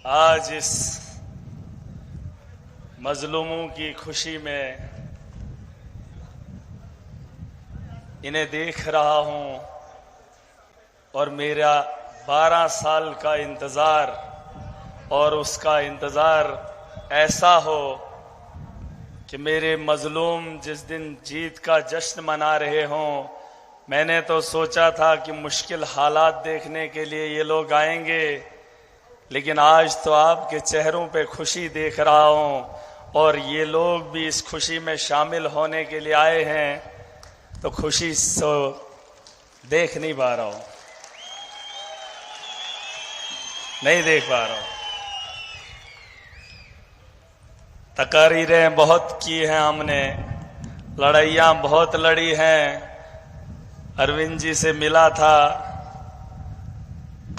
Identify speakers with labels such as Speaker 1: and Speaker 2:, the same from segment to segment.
Speaker 1: आज इस मजलूमों की खुशी में इन्हें देख रहा हूं और मेरा 12 साल का इंतज़ार और उसका इंतज़ार ऐसा हो कि मेरे मजलूम जिस दिन जीत का जश्न मना रहे हों। मैंने तो सोचा था कि मुश्किल हालात देखने के लिए ये लोग आएंगे, लेकिन आज तो आपके चेहरों पे खुशी देख रहा हूं और ये लोग भी इस खुशी में शामिल होने के लिए आए हैं, तो खुशी तो देख नहीं पा रहा हूं, नहीं देख पा रहा हूं। तकारीरें बहुत की हैं हमने, लड़ाइयां बहुत लड़ी हैं। अरविंद जी से मिला था,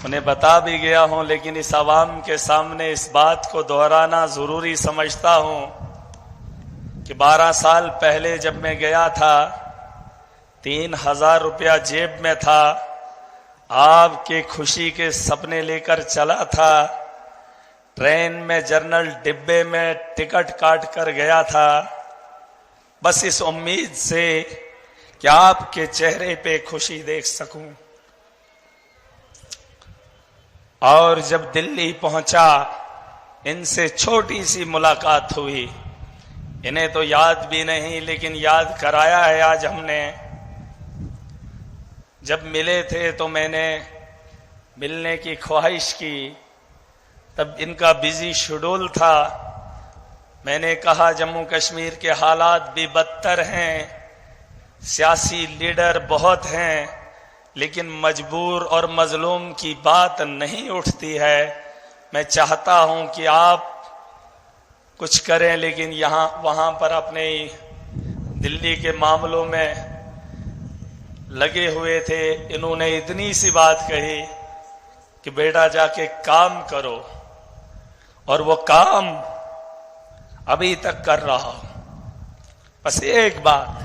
Speaker 1: उन्हें बता भी गया हूं, लेकिन इस आवाम के सामने इस बात को दोहराना जरूरी समझता हूं कि 12 साल पहले जब मैं गया था 3000 रुपया जेब में था, आपके खुशी के सपने लेकर चला था, ट्रेन में जर्नल डिब्बे में टिकट काट कर गया था, बस इस उम्मीद से कि आपके चेहरे पे खुशी देख सकूं। और जब दिल्ली पहुंचा, इनसे छोटी सी मुलाकात हुई, इन्हें तो याद भी नहीं, लेकिन याद कराया है आज हमने। जब मिले थे तो मैंने मिलने की ख्वाहिश की, तब इनका बिजी शेड्यूल था। मैंने कहा जम्मू कश्मीर के हालात भी बदतर हैं, सियासी लीडर बहुत हैं, लेकिन मजबूर और मजलूम की बात नहीं उठती है। मैं चाहता हूं कि आप कुछ करें, लेकिन वहां पर अपने दिल्ली के मामलों में लगे हुए थे। इन्होंने इतनी सी बात कही कि बेटा जाके काम करो, और वो काम अभी तक कर रहा हूं। बस एक बात,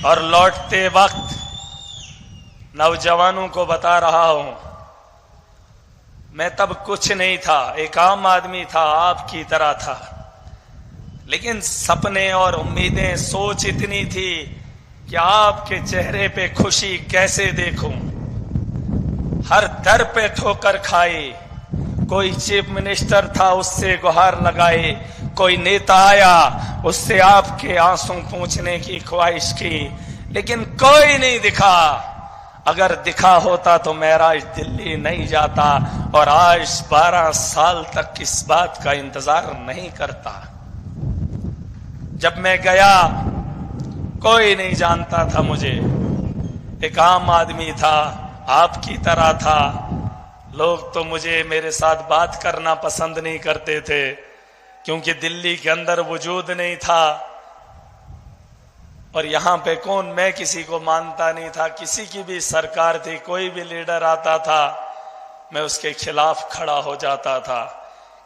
Speaker 1: और लौटते वक्त नौजवानों को बता रहा हूं, मैं तब कुछ नहीं था, एक आम आदमी था, आपकी तरह था, लेकिन सपने और उम्मीदें, सोच इतनी थी कि आपके चेहरे पे खुशी कैसे देखूं। हर दर पे ठोकर खाई, कोई चीफ मिनिस्टर था, उससे गुहार लगाई, कोई नेता आया, उससे आपके आंसू पूंछने की ख्वाहिश की, लेकिन कोई नहीं दिखा। अगर दिखा होता तो मेरा दिल्ली नहीं जाता, और आज 12 साल तक इस बात का इंतजार नहीं करता। जब मैं गया कोई नहीं जानता था मुझे, एक आम आदमी था, आपकी तरह था। लोग तो मुझे, मेरे साथ बात करना पसंद नहीं करते थे, क्योंकि दिल्ली के अंदर वजूद नहीं था, और यहां पे कौन, मैं किसी को मानता नहीं था। किसी की भी सरकार थी, कोई भी लीडर आता था, मैं उसके खिलाफ खड़ा हो जाता था,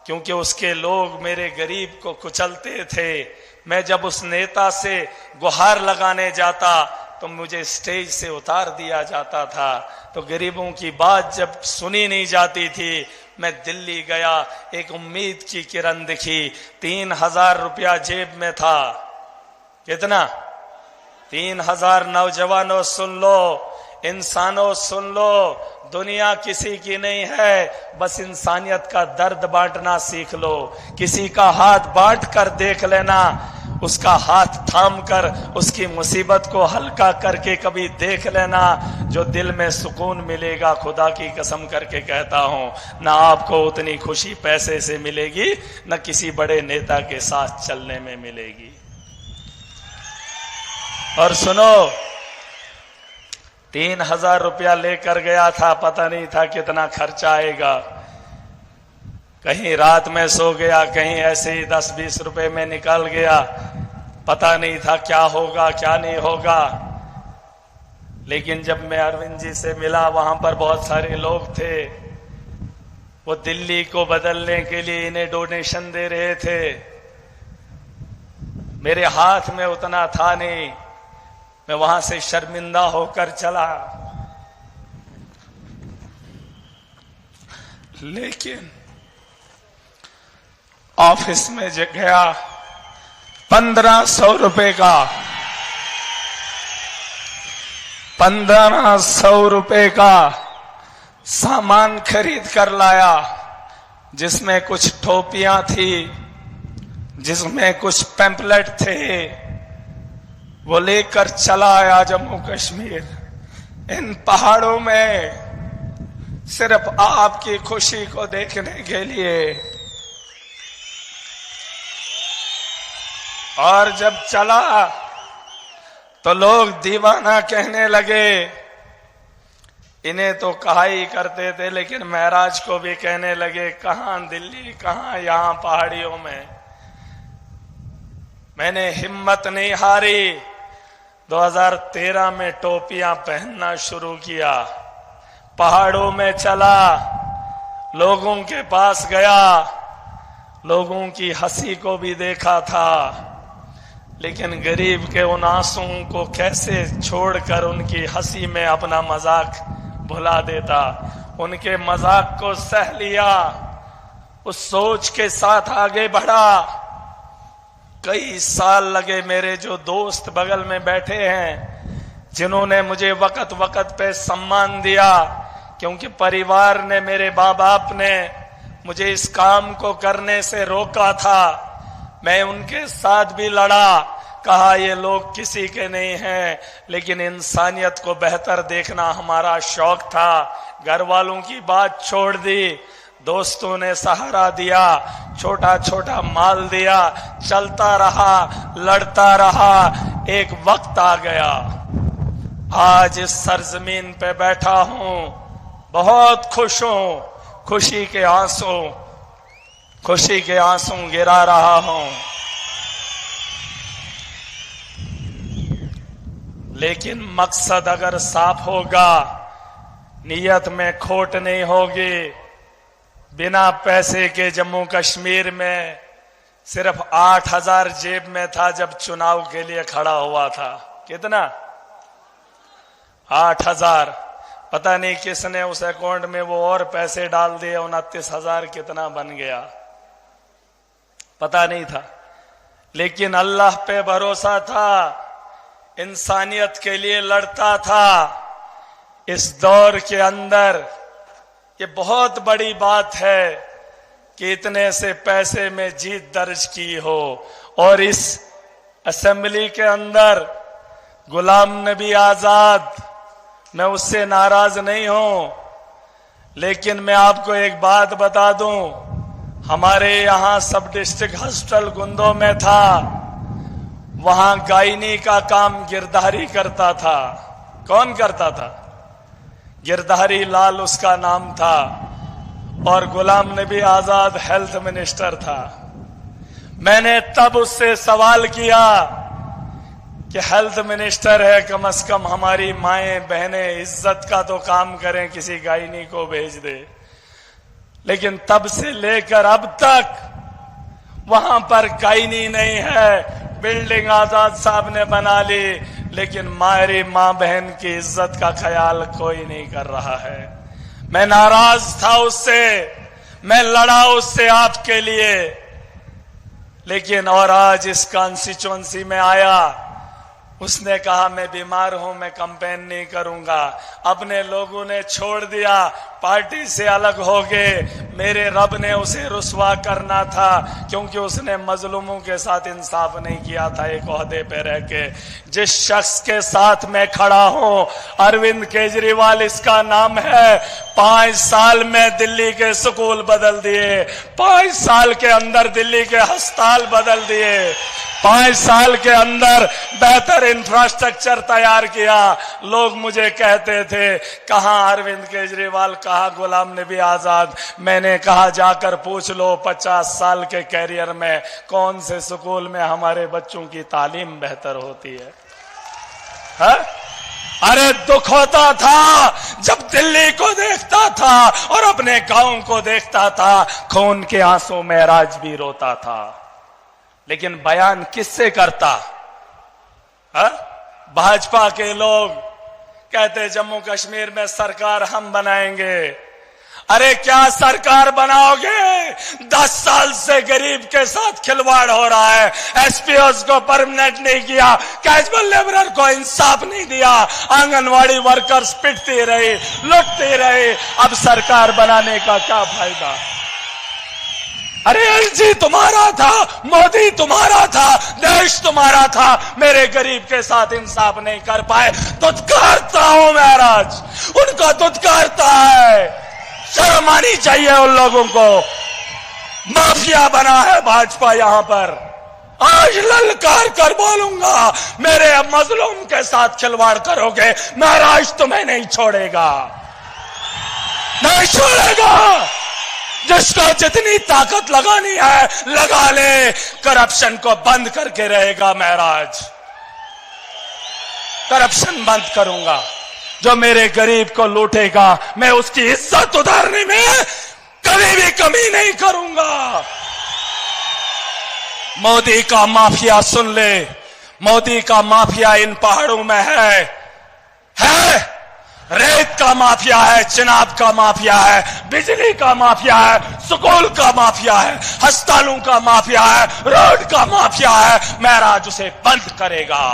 Speaker 1: क्योंकि उसके लोग मेरे गरीब को कुचलते थे। मैं जब उस नेता से गुहार लगाने जाता तो मुझे स्टेज से उतार दिया जाता था। तो गरीबों की बात जब सुनी नहीं जाती थी, मैं दिल्ली गया, एक उम्मीद की किरण दिखी। 3000 रुपया जेब में था। कितना? 3000। नौजवानों सुन लो, इंसानों सुन लो, दुनिया किसी की नहीं है, बस इंसानियत का दर्द बांटना सीख लो। किसी का हाथ बांट कर देख लेना, उसका हाथ थाम कर उसकी मुसीबत को हल्का करके कभी देख लेना, जो दिल में सुकून मिलेगा, खुदा की कसम करके कहता हूं, ना आपको उतनी खुशी पैसे से मिलेगी, न किसी बड़े नेता के साथ चलने में मिलेगी। और सुनो, 3000 रुपया लेकर गया था, पता नहीं था कितना खर्चा आएगा। कहीं रात में सो गया, कहीं ऐसे ही 10-20 रुपए में निकल गया, पता नहीं था क्या होगा क्या नहीं होगा। लेकिन जब मैं अरविंद जी से मिला, वहां पर बहुत सारे लोग थे, वो दिल्ली को बदलने के लिए इन्हें डोनेशन दे रहे थे। मेरे हाथ में उतना था नहीं, मैं वहां से शर्मिंदा होकर चला। लेकिन ऑफिस में गया 1500 रुपए का 1500 रुपए का सामान खरीद कर लाया, जिसमें कुछ टोपियां थी, जिसमें कुछ पैम्पलेट थे। वो लेकर चला आया जम्मू कश्मीर। इन पहाड़ों में सिर्फ आपकी खुशी को देखने के लिए। और जब चला तो लोग दीवाना कहने लगे। इन्हें तो कहा ही करते थे, लेकिन महराज को भी कहने लगे, कहां दिल्ली, कहां यहां पहाड़ियों में। मैंने हिम्मत नहीं हारी। 2013 में टोपियां पहनना शुरू किया, पहाड़ों में चला, लोगों के पास गया, लोगों की हंसी को भी देखा था, लेकिन गरीब के उन आंसुओं को कैसे छोड़कर उनकी हंसी में अपना मजाक भुला देता। उनके मजाक को सह लिया, उस सोच के साथ आगे बढ़ा। कई साल लगे। मेरे जो दोस्त बगल में बैठे हैं, जिन्होंने मुझे वक्त वक्त पे सम्मान दिया, क्योंकि परिवार ने, मेरे माँ बाप ने मुझे इस काम को करने से रोका था, मैं उनके साथ भी लड़ा। कहा ये लोग किसी के नहीं हैं, लेकिन इंसानियत को बेहतर देखना हमारा शौक था। घर वालों की बात छोड़ दी, दोस्तों ने सहारा दिया, छोटा छोटा माल दिया, चलता रहा, लड़ता रहा। एक वक्त आ गया, आज इस सरजमीन पे बैठा हूं, बहुत खुश हूं, खुशी के आंसू गिरा रहा हूं। लेकिन मकसद अगर साफ होगा, नीयत में खोट नहीं होगी। बिना पैसे के जम्मू कश्मीर में सिर्फ 8000 जेब में था जब चुनाव के लिए खड़ा हुआ था। कितना? 8000। पता नहीं किसने उस अकाउंट में वो और पैसे डाल दिए, 29,000 कितना बन गया पता नहीं था। लेकिन अल्लाह पे भरोसा था, इंसानियत के लिए लड़ता था। इस दौर के अंदर ये बहुत बड़ी बात है कि इतने से पैसे में जीत दर्ज की हो, और इस असेंबली के अंदर गुलाम नबी आजाद, मैं उससे नाराज नहीं हूं, लेकिन मैं आपको एक बात बता दूं, हमारे यहां सब डिस्ट्रिक्ट हॉस्पिटल गुंदो में था, वहां गायनी का काम गिरधारी करता था। कौन करता था? गिरधारी लाल उसका नाम था, और गुलाम नबी आजाद हेल्थ मिनिस्टर था। मैंने तब उससे सवाल किया कि हेल्थ मिनिस्टर है, कम से कम हमारी माएं बहनें इज्जत का तो काम करें, किसी गायनी को भेज दे। लेकिन तब से लेकर अब तक वहां पर गायनी नहीं है। बिल्डिंग आजाद साहब ने बना ली, लेकिन हमारी मां बहन की इज्जत का ख्याल कोई नहीं कर रहा है। मैं नाराज था उससे, मैं लड़ा उससे आपके लिए, लेकिन और आज इस कॉन्स्टिट्यूएंसी में आया, उसने कहा मैं बीमार हूं, मैं कैंपेन नहीं करूंगा। अपने लोगों ने छोड़ दिया, पार्टी से अलग हो गए। मेरे रब ने उसे रुसवा करना था, क्योंकि उसने मजलूमों के साथ इंसाफ नहीं किया था एक ओहदे पे रह के। जिस शख्स के साथ मैं खड़ा हूं, अरविंद केजरीवाल इसका नाम है। 5 साल में दिल्ली के स्कूल बदल दिए, 5 साल के अंदर दिल्ली के अस्पताल बदल दिए, 5 साल के अंदर बेहतर इंफ्रास्ट्रक्चर तैयार किया। लोग मुझे कहते थे कहां अरविंद केजरीवाल, कहां गुलाम नबी आजाद। मैंने कहा जाकर पूछ लो 50 साल के कैरियर में कौन से स्कूल में हमारे बच्चों की तालीम बेहतर होती है? अरे दुख होता था जब दिल्ली को देखता था और अपने गांव को देखता था, खून के आंसू में राज भी रोता था। लेकिन बयान किससे करता? भाजपा के लोग कहते जम्मू कश्मीर में सरकार हम बनाएंगे। अरे क्या सरकार बनाओगे? 10 साल से गरीब के साथ खिलवाड़ हो रहा है। एसपीओस को परमानेंट नहीं किया, कैजुअल लेबरर को इंसाफ नहीं दिया, आंगनवाड़ी वर्कर्स पिटते रहे, लुटते रहे। अब सरकार बनाने का क्या फायदा? अरे एलजी तुम्हारा था, मोदी तुम्हारा था, देश तुम्हारा था, मेरे गरीब के साथ इंसाफ नहीं कर पाए। दुत्कारता हूं महाराज, उनका दुत्कारता है। शर्म आनी चाहिए उन लोगों को। माफिया बना है भाजपा यहां पर। आज ललकार कर बोलूंगा, मेरे मजलूम के साथ खिलवाड़ करोगे, महाराज तुम्हें नहीं छोड़ेगा, नहीं छोड़ेगा। जिसको जितनी ताकत लगानी है लगा ले, करप्शन को बंद करके रहेगा महाराज। करप्शन बंद करूंगा। जो मेरे गरीब को लूटेगा, मैं उसकी इज्जत उतारने में कभी भी कमी नहीं करूंगा। मोदी का माफिया सुन ले, मोदी का माफिया इन पहाड़ों में है। रेत का माफिया है, चिनाब का माफिया है, बिजली का माफिया है, स्कूल का माफिया है, अस्पतालों का माफिया है, रोड का माफिया है। महाराज उसे बंद करेगा।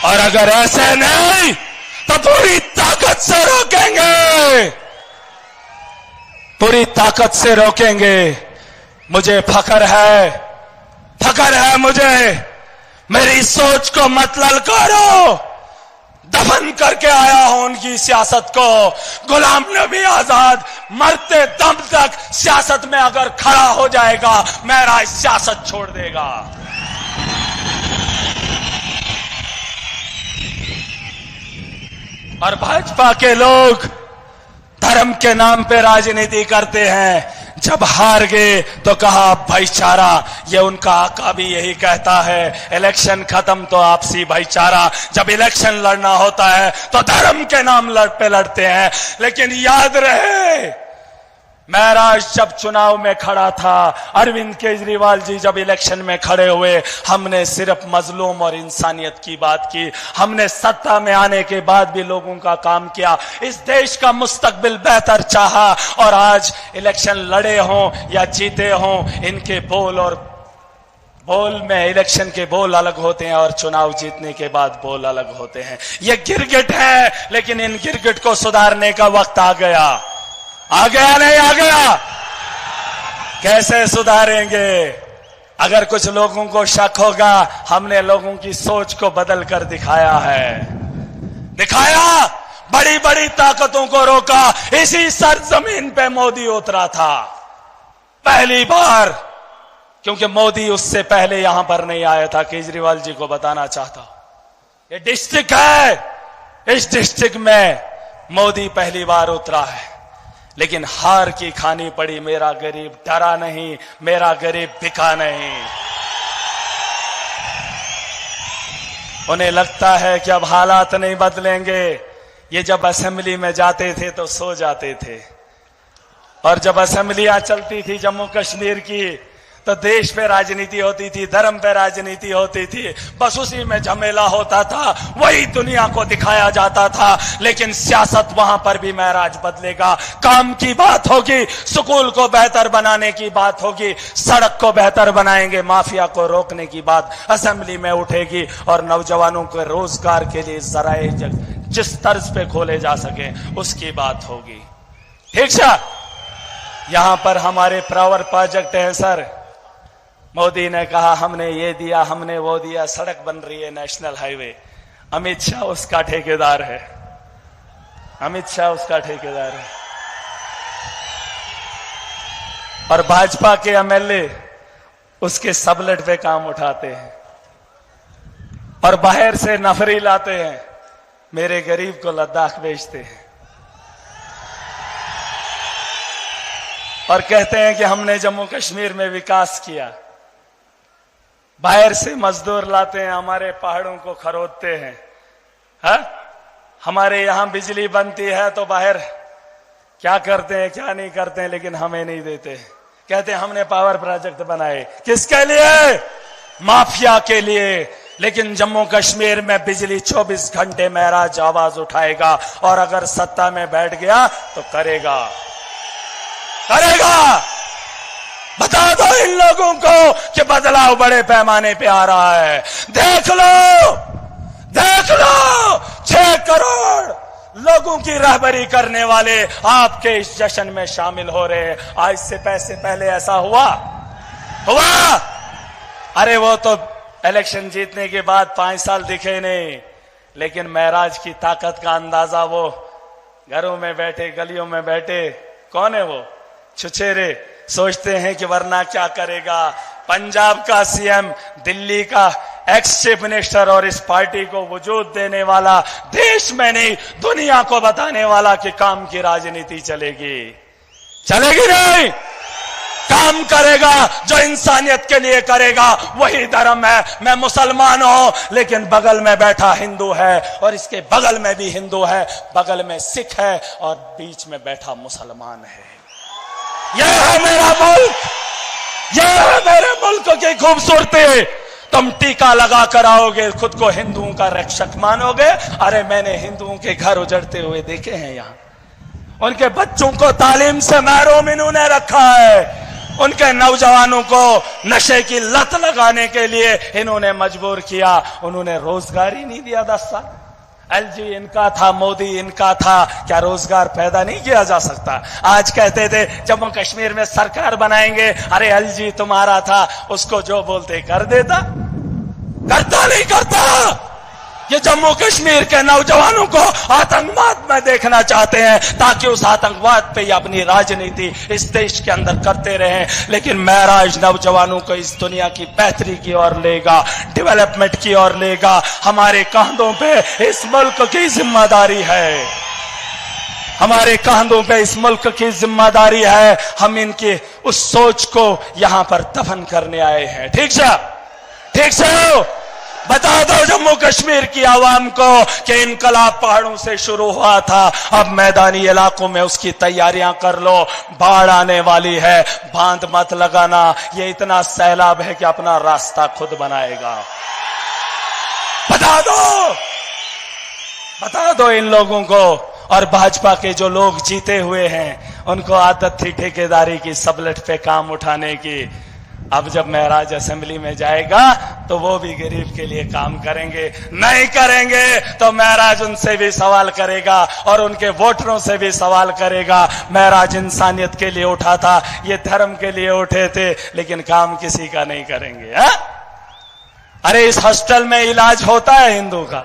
Speaker 1: और अगर ऐसे नहीं तो पूरी ताकत से रोकेंगे, पूरी ताकत से रोकेंगे। मुझे फख्र है मुझे। मेरी सोच को मत ललकारो। दफन करके आया हूं उनकी सियासत को। गुलाम नबी आजाद मरते दम तक सियासत में अगर खड़ा हो जाएगा, मेरा सियासत छोड़ देगा। और भाजपा के लोग धर्म के नाम पे राजनीति करते हैं। जब हार गए तो कहा भाईचारा, ये उनका आका भी यही कहता है, इलेक्शन खत्म तो आपसी भाईचारा। जब इलेक्शन लड़ना होता है तो धर्म के नाम पे लड़ते हैं। लेकिन याद रहे, महाराज जब चुनाव में खड़ा था, अरविंद केजरीवाल जी जब इलेक्शन में खड़े हुए, हमने सिर्फ मजलूम और इंसानियत की बात की। हमने सत्ता में आने के बाद भी लोगों का काम किया, इस देश का मुस्तकबिल बेहतर चाहा। और आज इलेक्शन लड़े हों या जीते हों, इनके बोल में इलेक्शन के बोल अलग होते हैं और चुनाव जीतने के बाद बोल अलग होते हैं। ये गिरगिट है, लेकिन इन गिरगिट को सुधारने का वक्त आ गया। आ गया नहीं आ गया? कैसे सुधारेंगे? अगर कुछ लोगों को शक होगा, हमने लोगों की सोच को बदल कर दिखाया है। बड़ी बड़ी ताकतों को रोका। इसी सरजमीन पे मोदी उतरा था पहली बार, क्योंकि मोदी उससे पहले यहां पर नहीं आया था। केजरीवाल जी को बताना चाहता हूं, ये डिस्ट्रिक्ट है, इस डिस्ट्रिक्ट में मोदी पहली बार उतरा है। लेकिन हार की खानी पड़ी। मेरा गरीब डरा नहीं, मेरा गरीब बिका नहीं। उन्हें लगता है कि अब हालात नहीं बदलेंगे। ये जब असेंबली में जाते थे तो सो जाते थे, और जब असेंबलियां चलती थी जम्मू कश्मीर की तो देश पे राजनीति होती थी, धर्म पे राजनीति होती थी, बस उसी में झमेला होता था, वही दुनिया को दिखाया जाता था। लेकिन सियासत वहां पर भी महाराज बदलेगा। काम की बात होगी, स्कूल को बेहतर बनाने की बात होगी, सड़क को बेहतर बनाएंगे, माफिया को रोकने की बात असेंबली में उठेगी, और नौजवानों के रोजगार के लिए जराए जिस तर्ज पे खोले जा सके उसकी बात होगी। ठीक है, यहां पर हमारे पावर प्रोजेक्ट है सर। मोदी ने कहा हमने ये दिया, हमने वो दिया, सड़क बन रही है, नेशनल हाईवे। अमित शाह उसका ठेकेदार है, अमित शाह उसका ठेकेदार है। और भाजपा के एमएलए उसके सबलेट पे काम उठाते हैं और बाहर से नफरी लाते हैं, मेरे गरीब को लद्दाख बेचते हैं और कहते हैं कि हमने जम्मू कश्मीर में विकास किया। बाहर से मजदूर लाते हैं, हमारे पहाड़ों को खरोदते हैं। हमारे यहां बिजली बनती है तो बाहर क्या करते हैं क्या नहीं करते हैं, लेकिन हमें नहीं देते। कहते हैं हमने पावर प्रोजेक्ट बनाए, किसके लिए? माफिया के लिए। लेकिन जम्मू कश्मीर में बिजली 24 घंटे महराज आवाज उठाएगा और अगर सत्ता में बैठ गया तो करेगा। बता दो इन लोगों को कि बदलाव बड़े पैमाने पे आ रहा है। देख लो 6 करोड़ लोगों की रहबरी करने वाले आपके इस जश्न में शामिल हो रहे हैं। आज से पहले ऐसा हुआ? अरे वो तो इलेक्शन जीतने के बाद 5 साल दिखे नहीं, लेकिन महराज की ताकत का अंदाजा वो घरों में बैठे, गलियों में बैठे, कौन है वो? छुछेरे सोचते हैं कि वरना क्या करेगा। पंजाब का सीएम, दिल्ली का एक्स चीफ मिनिस्टर और इस पार्टी को वजूद देने वाला, देश में नहीं दुनिया को बताने वाला कि काम की राजनीति चलेगी नहीं, काम करेगा जो इंसानियत के लिए करेगा वही धर्म है। मैं मुसलमान हूं, लेकिन बगल में बैठा हिंदू है और इसके बगल में भी हिंदू है, बगल में सिख है और बीच में बैठा मुसलमान है। यह है मेरा मुल्क, यह है मेरे मुल्क की खूबसूरती। तुम टीका लगा कर आओगे, खुद को हिंदुओं का रक्षक मानोगे। अरे मैंने हिंदुओं के घर उजड़ते हुए देखे हैं। यहां उनके बच्चों को तालीम से महरूम इन्होंने रखा है। उनके नौजवानों को नशे की लत लगाने के लिए इन्होंने मजबूर किया। उन्होंने रोजगार ही नहीं दिया। 10 साल एलजी इनका था, मोदी इनका था, क्या रोजगार पैदा नहीं किया जा सकता? आज कहते थे जम्मू कश्मीर में सरकार बनाएंगे, अरे एलजी तुम्हारा था, उसको जो बोलते कर देता, करता नहीं करता। ये जम्मू कश्मीर के नौजवानों को आतंकवाद में देखना चाहते हैं ताकि उस आतंकवाद पे ही अपनी राजनीति इस देश के अंदर करते रहें। लेकिन महराज नौजवानों को इस दुनिया की बेहतरी की ओर लेगा, डेवलपमेंट की ओर लेगा। हमारे कंधों पे इस मुल्क की जिम्मेदारी है, हमारे कंधों पे इस मुल्क की जिम्मेदारी है। हम इनकी उस सोच को यहां पर दफन करने आए हैं। ठीक से बता दो जम्मू कश्मीर की आवाम को कि इनकलाब पहाड़ों से शुरू हुआ था, अब मैदानी इलाकों में उसकी तैयारियां कर लो। बाढ़ आने वाली है, बांध मत लगाना, ये इतना सैलाब है कि अपना रास्ता खुद बनाएगा। बता दो इन लोगों को। और भाजपा के जो लोग जीते हुए हैं उनको आदत थी ठेकेदारी की, सबलट पे काम उठाने की। अब जब महराज असेंबली में जाएगा तो वो भी गरीब के लिए काम करेंगे। नहीं करेंगे तो महराज उनसे भी सवाल करेगा और उनके वोटरों से भी सवाल करेगा। महराज इंसानियत के लिए उठा था, ये धर्म के लिए उठे थे, लेकिन काम किसी का नहीं करेंगे। अरे इस हॉस्टल में इलाज होता है हिंदू का?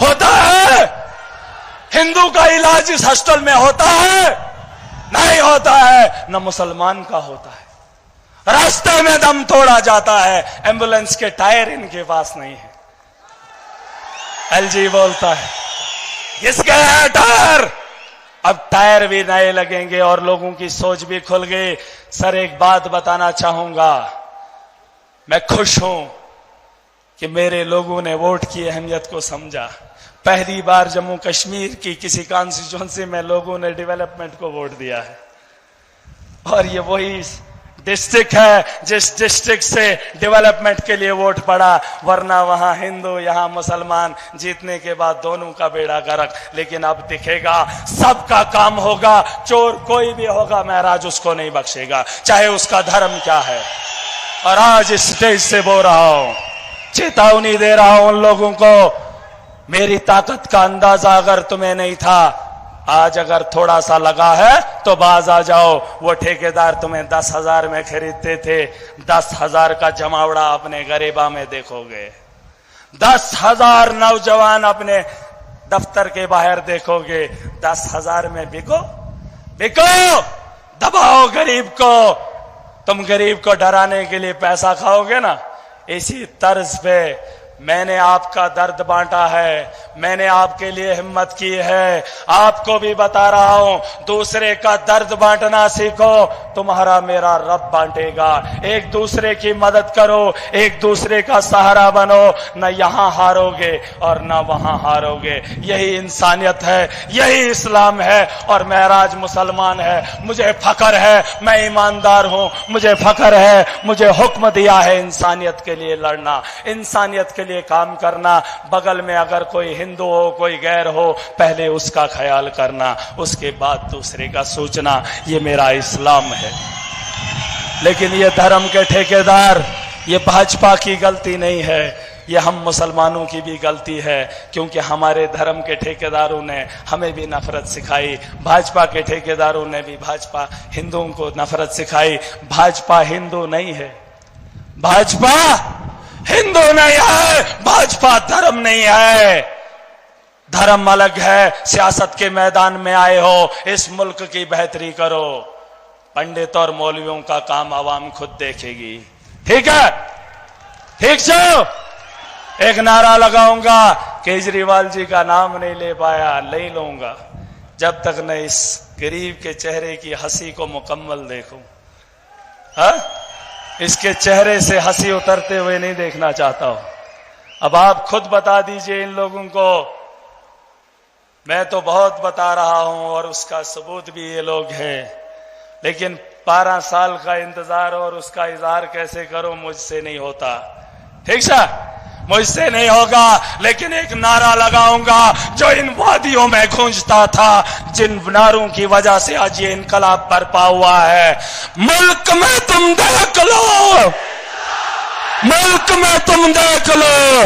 Speaker 1: होता है? हिंदू का इलाज इस हॉस्टल में होता है? नहीं होता है। न मुसलमान का होता है। रास्ते में दम तोड़ा जाता है, एम्बुलेंस के टायर इनके पास नहीं है। एलजी बोलता है किसके हैं टायर? अब टायर भी नए लगेंगे और लोगों की सोच भी खुल गई। सर एक बात बताना चाहूंगा, मैं खुश हूं कि मेरे लोगों ने वोट की अहमियत को समझा। पहली बार जम्मू कश्मीर की किसी कॉन्स्टिट्यूएंसी में लोगों ने डेवलपमेंट को वोट दिया है। और ये वही डिस्ट्रिक्ट है जिस डिस्ट्रिक्ट से डेवलपमेंट के लिए वोट पड़ा, वरना वहां हिंदू यहां मुसलमान, जीतने के बाद दोनों का बेड़ा गर्क। लेकिन अब दिखेगा सबका काम होगा, चोर कोई भी होगा महराज उसको नहीं बख्शेगा, चाहे उसका धर्म क्या है। और आज इस स्टेज से बोल रहा हूं, चेतावनी दे रहा हूं उन लोगों को, मेरी ताकत का अंदाजा अगर तुम्हें नहीं था, आज अगर थोड़ा सा लगा है तो बाज आ जाओ। वो ठेकेदार तुम्हें 10,000 में खरीदते थे, 10,000 का जमावड़ा अपने गरीबा में देखोगे। 10,000 नौजवान अपने दफ्तर के बाहर देखोगे। 10,000 में बिको, दबाओ गरीब को। तुम गरीब को डराने के लिए पैसा खाओगे ना। इसी तर्ज पे मैंने आपका दर्द बांटा है, मैंने आपके लिए हिम्मत की है। आपको भी बता रहा हूं, दूसरे का दर्द बांटना सीखो, तुम्हारा मेरा रब बांटेगा। एक दूसरे की मदद करो, एक दूसरे का सहारा बनो, न यहां हारोगे और न वहां हारोगे। यही इंसानियत है, यही इस्लाम है। और महराज मुसलमान है, मुझे फख्र है, मैं ईमानदार हूं, मुझे फख्र है, मुझे हुक्म दिया है इंसानियत के लिए लड़ना, इंसानियत के के लिए काम करना। बगल में अगर कोई हिंदू हो, कोई गैर हो, पहले उसका ख्याल करना, उसके बाद दूसरे का सोचना। ये मेरा इस्लाम है। लेकिन ये धर्म के ठेकेदार, ये भाजपा की गलती नहीं है, ये हम मुसलमानों की भी गलती है, क्योंकि हमारे धर्म के ठेकेदारों ने हमें भी नफरत सिखाई, भाजपा के ठेकेदारों ने भी भाजपा हिंदुओं को नफरत सिखाई। भाजपा हिंदू नहीं है, भाजपा हिंदू नहीं है, भाजपा धर्म नहीं है। धर्म अलग है। सियासत के मैदान में आए हो, इस मुल्क की बेहतरी करो। पंडित और मौलवियों का काम आवाम खुद देखेगी। ठीक है, ठीक छो। एक नारा लगाऊंगा, केजरीवाल जी का नाम नहीं ले पाया, नहीं लूंगा जब तक न इस गरीब के चेहरे की हंसी को मुकम्मल देखूं। इसके चेहरे से हंसी उतरते हुए नहीं देखना चाहता हूं। अब आप खुद बता दीजिए इन लोगों को। मैं तो बहुत बता रहा हूं और उसका सबूत भी ये लोग हैं, लेकिन 12 साल का इंतजार और उसका इजहार कैसे करो, मुझसे नहीं होता। ठीक सा, मुझसे नहीं होगा। लेकिन एक नारा लगाऊंगा जो इन वादियों में गूंजता था, जिन नारों की वजह से आज ये इनकलाब बरपा हुआ है। मुल्क में तुम देख लो, मुल्क में तुम देख लो,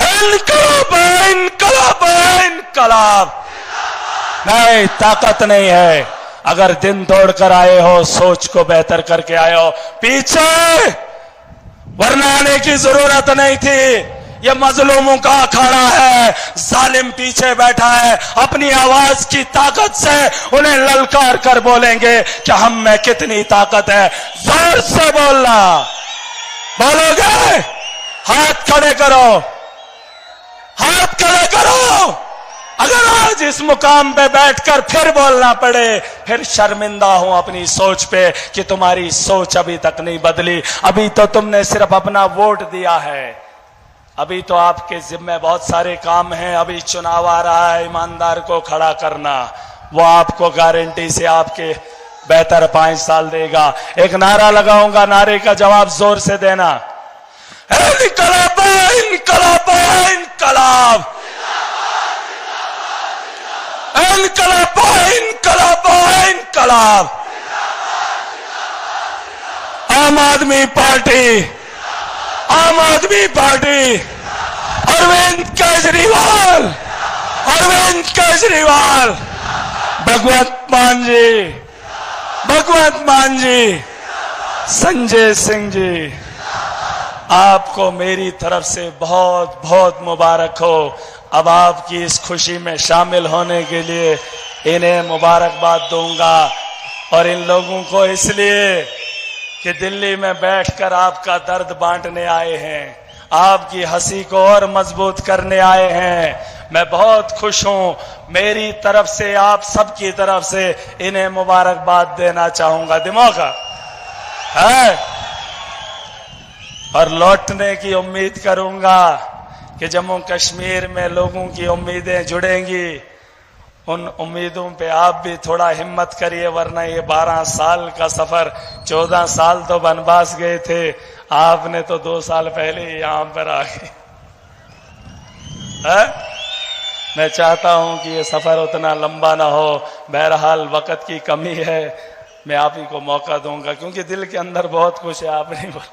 Speaker 1: इनकलाब, इनकलाब, इनकलाब। नहीं, ताकत नहीं है। अगर दिन तोड़कर आए हो, सोच को बेहतर करके आए हो, पीछे वरना आने की जरूरत नहीं थी। ये मजलूमों का अखाड़ा है, जालिम पीछे बैठा है। अपनी आवाज की ताकत से उन्हें ललकार कर बोलेंगे कि हम में कितनी ताकत है। जोर से बोलना, बोलोगे? हाथ खड़े करो, हाथ खड़े करो। अगर आज इस मुकाम पे बैठकर फिर बोलना पड़े, फिर शर्मिंदा हूं अपनी सोच पे कि तुम्हारी सोच अभी तक नहीं बदली। अभी तो तुमने सिर्फ अपना वोट दिया है, अभी तो आपके जिम्मे बहुत सारे काम हैं। अभी चुनाव आ रहा है, ईमानदार को खड़ा करना, वो आपको गारंटी से आपके बेहतर 5 साल देगा। एक नारा लगाऊंगा, नारे का जवाब जोर से देना। इनकलाब, इनकलाब, इनकलाब, इनकलाब, इनकलाब, इनकलाब। आम आदमी पार्टी, आम आदमी पार्टी, अरविंद केजरीवाल, अरविंद केजरीवाल, भगवंत मान जी, भगवंत मान जी, संजय सिंह जी, आपको मेरी तरफ से बहुत बहुत मुबारक हो। अब आपकी इस खुशी में शामिल होने के लिए इन्हें मुबारकबाद दूंगा। और इन लोगों को इसलिए कि दिल्ली में बैठकर आपका दर्द बांटने आए हैं, आपकी हंसी को और मजबूत करने आए हैं। मैं बहुत खुश हूं। मेरी तरफ से, आप सबकी तरफ से इन्हें मुबारकबाद देना चाहूंगा। दिमाग है और लौटने की उम्मीद करूंगा कि जम्मू कश्मीर में लोगों की उम्मीदें जुड़ेंगी। उन उम्मीदों पे आप भी थोड़ा हिम्मत करिए, वरना ये 12 साल का सफर, 14 साल तो वनवास गए थे, आपने तो 2 साल पहले ही यहां पर आ गए। मैं चाहता हूं कि ये सफर उतना लंबा ना हो। बहरहाल वक्त की कमी है, मैं आप ही को मौका दूंगा क्योंकि दिल के अंदर बहुत कुछ है, आप नहीं बोल।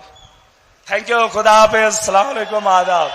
Speaker 1: थैंक यू, खुदा हाफिज़, अस्सलाम वालेकुम, आदाब।